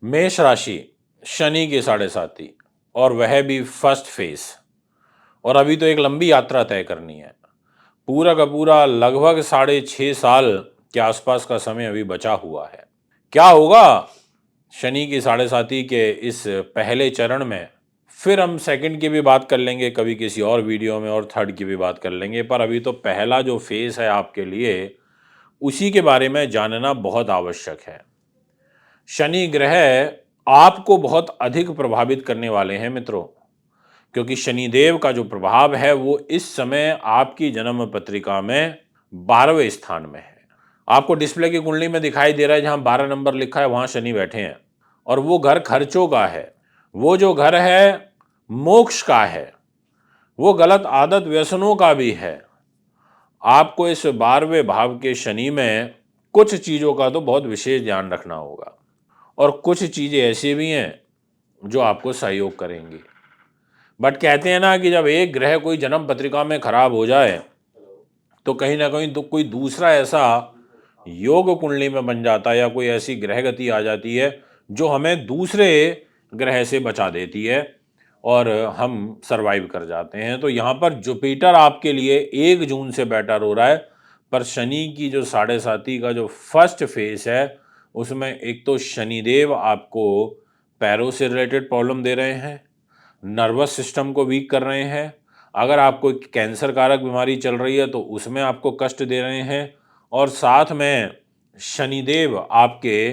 मेष राशि, शनि के साढ़े साथी, और वह भी फर्स्ट फेज। और अभी तो एक लंबी यात्रा तय करनी है। पूरा का पूरा लगभग 6.5 साल के आसपास का समय अभी बचा हुआ है। क्या होगा शनि की साढ़े साथी के इस पहले चरण में, फिर हम सेकंड की भी बात कर लेंगे कभी किसी और वीडियो में, और थर्ड की भी बात कर लेंगे। पर अभी तो पहला जो फेज है आपके लिए, उसी के बारे में जानना बहुत आवश्यक है। शनि ग्रह आपको बहुत अधिक प्रभावित करने वाले हैं मित्रों, क्योंकि शनिदेव का जो प्रभाव है वो इस समय आपकी जन्म पत्रिका में 12वें स्थान में है। आपको डिस्प्ले की कुंडली में दिखाई दे रहा है जहां 12 नंबर लिखा है वहां शनि बैठे हैं, और वो घर खर्चों का है। वो जो घर है मोक्ष का है, वो गलत आदत व्यसनों का भी है। आपको इस 12वें भाव के शनि में कुछ चीजों का तो बहुत विशेष ध्यान रखना होगा, और कुछ चीजें ऐसी भी हैं जो आपको सहयोग करेंगी। बट कहते हैं ना कि जब एक ग्रह कोई जन्म पत्रिका में खराब हो जाए तो कहीं ना कहीं तो कोई दूसरा ऐसा योग कुंडली में बन जाता है, या कोई ऐसी ग्रह गति आ जाती है जो हमें दूसरे ग्रह से बचा देती है और हम सरवाइव कर जाते हैं। तो यहाँ पर जुपिटर आपके लिए 1 जून से बेटर हो रहा है, पर शनि की जो साढ़े साथी का जो फर्स्ट फेज है उसमें एक तो शनिदेव आपको पैरों से रिलेटेड प्रॉब्लम दे रहे हैं, नर्वस सिस्टम को वीक कर रहे हैं। अगर आपको कैंसर कारक बीमारी चल रही है तो उसमें आपको कष्ट दे रहे हैं, और साथ में शनिदेव आपके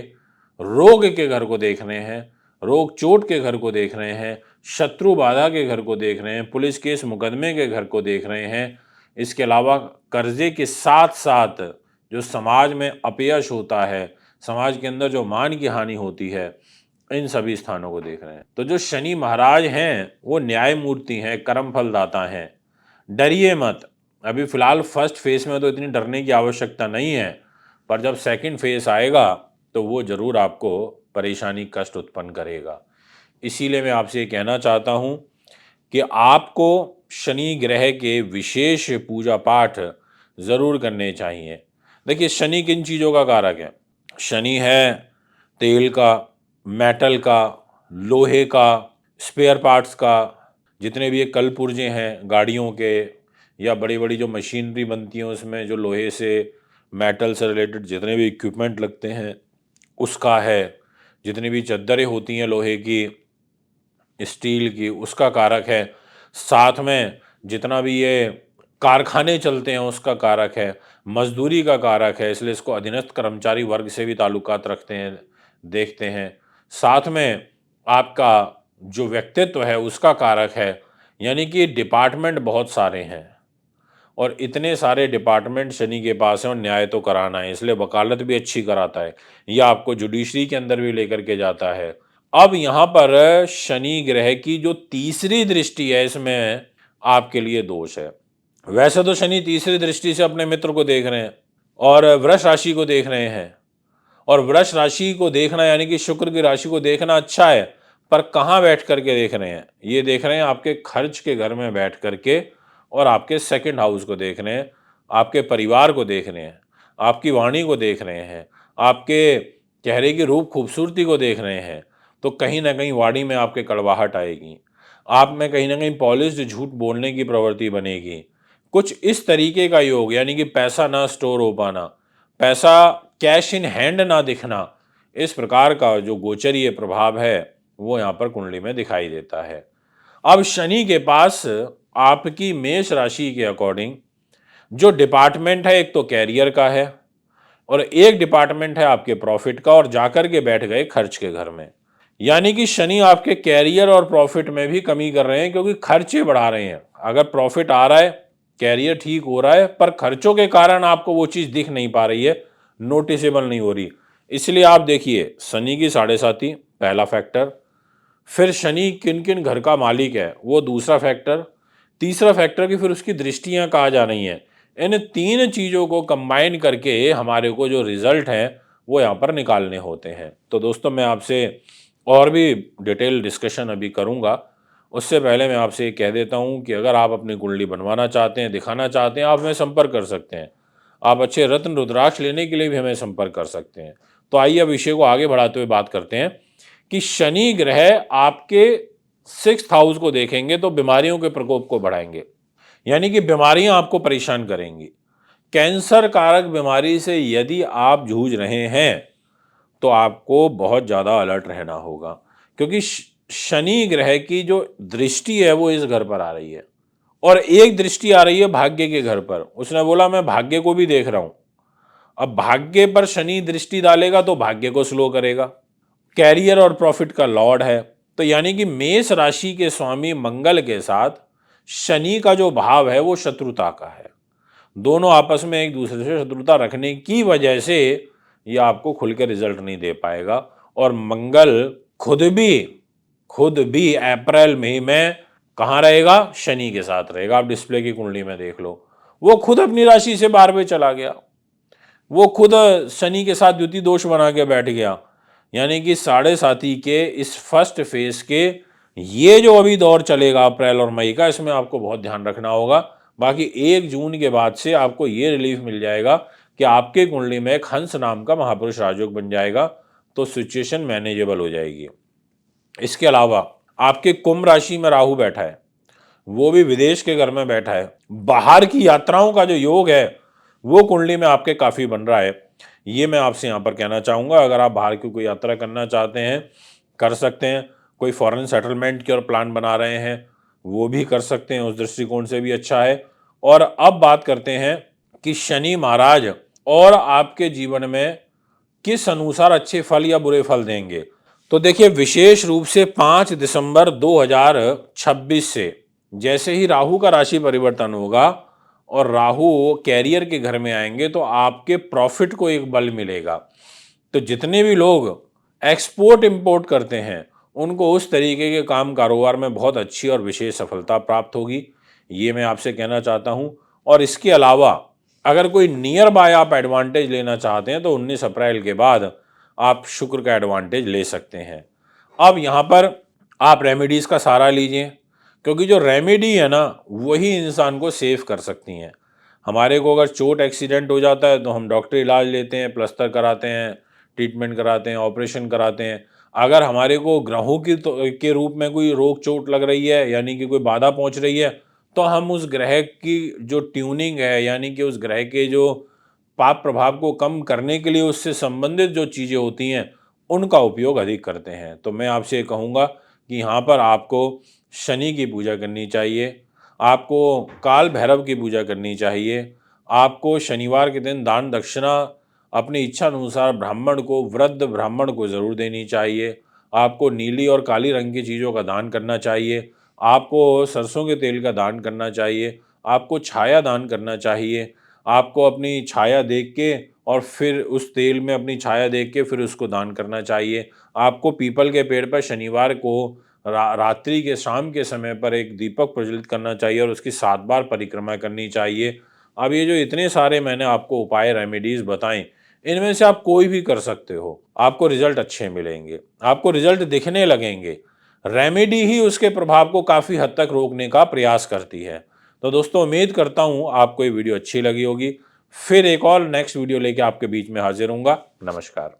रोग के घर को देख रहे हैं, रोग चोट के घर को देख रहे हैं, शत्रु बाधा के घर को देख रहे हैं, पुलिस केस मुकदमे के घर को देख रहे हैं। इसके अलावा कर्जे के साथ साथ जो समाज में अपयश होता है, समाज के अंदर जो मान की हानि होती है, इन सभी स्थानों को देख रहे हैं। तो जो शनि महाराज हैं वो न्यायमूर्ति हैं, कर्म फलदाता हैं। डरिए मत। अभी फिलहाल फर्स्ट फेज में तो इतनी डरने की आवश्यकता नहीं है, पर जब सेकंड फेज आएगा तो वो जरूर आपको परेशानी कष्ट उत्पन्न करेगा। इसीलिए मैं आपसे ये कहना चाहता हूँ कि आपको शनि ग्रह के विशेष पूजा पाठ जरूर करने चाहिए। देखिए शनि किन चीज़ों का कारक है? शनि है तेल का, मेटल का, लोहे का, स्पेयर पार्ट्स का। जितने भी ये कल पुर्जे हैं गाड़ियों के, या बड़ी बड़ी जो मशीनरी बनती हैं उसमें जो लोहे से, मेटल से रिलेटेड जितने भी इक्विपमेंट लगते हैं उसका है। जितनी भी चद्दरें होती हैं लोहे की, स्टील की, उसका कारक है। साथ में जितना भी ये कारखाने चलते हैं उसका कारक है। मजदूरी का कारक है, इसलिए इसको अधीनस्थ कर्मचारी वर्ग से भी ताल्लुकात रखते हैं, देखते हैं। साथ में आपका जो व्यक्तित्व है उसका कारक है। यानी कि डिपार्टमेंट बहुत सारे हैं, और इतने सारे डिपार्टमेंट शनि के पास हैं, और न्याय तो कराना है, इसलिए वकालत भी अच्छी कराता है, या आपको जुडिशरी के अंदर भी लेकर के जाता है। अब यहाँ पर शनि ग्रह की जो तीसरी दृष्टि है इसमें आपके लिए दोष है। वैसे तो शनि तीसरी दृष्टि से अपने मित्र को देख रहे हैं और वृष राशि को देख रहे हैं, और वृष राशि को देखना यानी कि शुक्र की राशि को देखना अच्छा है, पर कहाँ बैठ करके देख रहे हैं? ये देख रहे हैं आपके खर्च के घर में बैठ करके, और आपके सेकंड हाउस को देख रहे हैं, आपके परिवार को देख रहे हैं, आपकी वाणी को देख रहे हैं, आपके चेहरे की रूप खूबसूरती को देख रहे हैं। तो कहीं ना कहीं वाणी में आपके कड़वाहट आएगी, आप में कहीं ना कहीं पॉलिश्ड झूठ बोलने की प्रवृत्ति बनेगी। कुछ इस तरीके का योग, यानी कि पैसा ना स्टोर हो पाना, पैसा कैश इन हैंड ना दिखना, इस प्रकार का जो गोचरीय प्रभाव है वो यहाँ पर कुंडली में दिखाई देता है। अब शनि के पास आपकी मेष राशि के अकॉर्डिंग जो डिपार्टमेंट है, एक तो कैरियर का है, और एक डिपार्टमेंट है आपके प्रॉफिट का, और जाकर के बैठ गए खर्च के घर में। यानी कि शनि आपके कैरियर और प्रॉफिट में भी कमी कर रहे हैं, क्योंकि खर्चे बढ़ा रहे हैं। अगर प्रॉफिट आ रहा है, कैरियर ठीक हो रहा है, पर खर्चों के कारण आपको वो चीज़ दिख नहीं पा रही है, नोटिसेबल नहीं हो रही। इसलिए आप देखिए शनि की साढ़े साती पहला फैक्टर, फिर शनि किन किन घर का मालिक है वो दूसरा फैक्टर, तीसरा फैक्टर कि फिर उसकी दृष्टियां कहाँ जा रही हैं। इन तीन चीज़ों को कंबाइन करके हमारे को जो रिजल्ट हैं वो यहाँ पर निकालने होते हैं। तो दोस्तों मैं आपसे और भी डिटेल डिस्कशन अभी करूँगा, उससे पहले मैं आपसे ये कह देता हूँ कि अगर आप अपनी कुंडली बनवाना चाहते हैं, दिखाना चाहते हैं, आप हमें संपर्क कर सकते हैं। आप अच्छे रत्न रुद्राक्ष लेने के लिए भी हमें संपर्क कर सकते हैं। तो आइए अब विषय को आगे बढ़ाते हुए बात करते हैं कि शनि ग्रह आपके 6th हाउस को देखेंगे तो बीमारियों के प्रकोप को बढ़ाएंगे, यानी कि बीमारियां आपको परेशान करेंगी। कैंसर कारक बीमारी से यदि आप जूझ रहे हैं तो आपको बहुत ज़्यादा अलर्ट रहना होगा, क्योंकि शनि ग्रह की जो दृष्टि है वो इस घर पर आ रही है और एक दृष्टि आ रही है भाग्य के घर पर। उसने बोला मैं भाग्य को भी देख रहा हूं। अब भाग्य पर शनि दृष्टि डालेगा तो भाग्य को स्लो करेगा। कैरियर और प्रॉफिट का लॉर्ड है, तो यानी कि मेष राशि के स्वामी मंगल के साथ शनि का जो भाव है वो शत्रुता का है। दोनों आपस में एक दूसरे से शत्रुता रखने की वजह से ये आपको खुल के रिजल्ट नहीं दे पाएगा। और मंगल खुद भी अप्रैल मई में कहाँ रहेगा? शनि के साथ रहेगा। आप डिस्प्ले की कुंडली में देख लो, वो खुद अपनी राशि से 12वें चला गया, वो खुद शनि के साथ द्वितीय दोष बना के बैठ गया। यानी कि साढ़े साथी के इस फर्स्ट फेज के ये जो अभी दौर चलेगा अप्रैल और मई का, इसमें आपको बहुत ध्यान रखना होगा। बाकी 1 जून के बाद से आपको ये रिलीफ मिल जाएगा कि आपके कुंडली में एक हंस नाम का महापुरुष राजयोग बन जाएगा, तो सिचुएशन मैनेजेबल हो जाएगी। इसके अलावा आपके कुंभ राशि में राहु बैठा है, वो भी विदेश के घर में बैठा है। बाहर की यात्राओं का जो योग है वो कुंडली में आपके काफ़ी बन रहा है। ये मैं आपसे यहाँ पर कहना चाहूँगा, अगर आप बाहर की कोई यात्रा करना चाहते हैं कर सकते हैं। कोई फॉरेन सेटलमेंट की और प्लान बना रहे हैं वो भी कर सकते हैं, उस दृष्टिकोण से भी अच्छा है। और अब बात करते हैं कि शनि महाराज और आपके जीवन में किस अनुसार अच्छे फल या बुरे फल देंगे। तो देखिए, विशेष रूप से 5 दिसंबर 2026 से जैसे ही राहु का राशि परिवर्तन होगा और राहु कैरियर के घर में आएंगे तो आपके प्रॉफिट को एक बल मिलेगा। तो जितने भी लोग एक्सपोर्ट इंपोर्ट करते हैं उनको उस तरीके के काम कारोबार में बहुत अच्छी और विशेष सफलता प्राप्त होगी, ये मैं आपसे कहना चाहता हूँ। और इसके अलावा अगर कोई नियर बाय आप एडवांटेज लेना चाहते हैं तो 19 अप्रैल के बाद आप शुक्र का एडवांटेज ले सकते हैं। अब यहाँ पर आप रेमेडीज़ का सहारा लीजिए, क्योंकि जो रेमेडी है ना वही इंसान को सेव कर सकती हैं। हमारे को अगर चोट एक्सीडेंट हो जाता है तो हम डॉक्टरी इलाज लेते हैं, प्लास्टर कराते हैं, ट्रीटमेंट कराते हैं, ऑपरेशन कराते हैं। अगर हमारे को ग्रहों की के रूप में कोई रोग चोट लग रही है, यानी कि कोई बाधा पहुंच रही है, तो हम उस ग्रह की जो ट्यूनिंग है, यानी कि उस ग्रह के जो पाप प्रभाव को कम करने के लिए उससे संबंधित जो चीज़ें होती हैं उनका उपयोग अधिक करते हैं। तो मैं आपसे कहूँगा कि यहाँ पर आपको शनि की पूजा करनी चाहिए, आपको काल भैरव की पूजा करनी चाहिए, आपको शनिवार के दिन दान दक्षिणा अपनी इच्छा अनुसार ब्राह्मण को, वृद्ध ब्राह्मण को ज़रूर देनी चाहिए, आपको नीली और काली रंग की चीज़ों का दान करना चाहिए, आपको सरसों के तेल का दान करना चाहिए, आपको छाया दान करना चाहिए, आपको अपनी छाया देख के और फिर उस तेल में अपनी छाया देख के फिर उसको दान करना चाहिए। आपको पीपल के पेड़ पर शनिवार को रात्रि के शाम के समय पर एक दीपक प्रज्वलित करना चाहिए और उसकी 7 बार परिक्रमा करनी चाहिए। अब ये जो इतने सारे मैंने आपको उपाय रेमेडीज़ बताएं, इनमें से आप कोई भी कर सकते हो, आपको रिजल्ट अच्छे मिलेंगे, आपको रिजल्ट दिखने लगेंगे। रेमेडी ही उसके प्रभाव को काफ़ी हद तक रोकने का प्रयास करती है। तो दोस्तों, उम्मीद करता हूँ आपको ये वीडियो अच्छी लगी होगी। फिर एक और नेक्स्ट वीडियो लेके आपके बीच में हाजिर होऊंगा। नमस्कार।